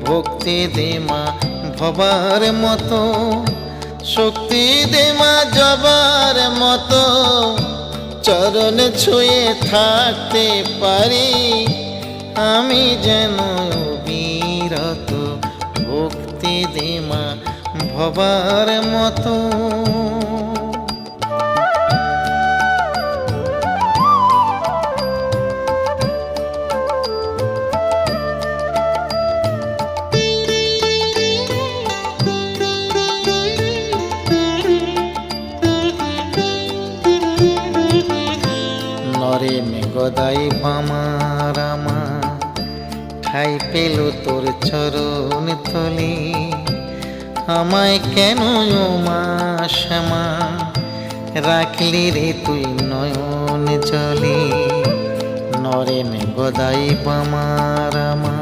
ভক্তি দে মা ভবার মতো, শক্তি দে মা জবার মতো, চরণ ছুঁয়ে থাকতে পারি আমি যেন অবিরত। ভক্তি দে মা ভবার মতো। নরেন গদাই বামার আমা ঠাই পেল তোর চরণ তলে, আমায় কেন ও মা শ্যামা রাখলি রে তুই নয়ন জলে। নরেন গদাই বামার আমা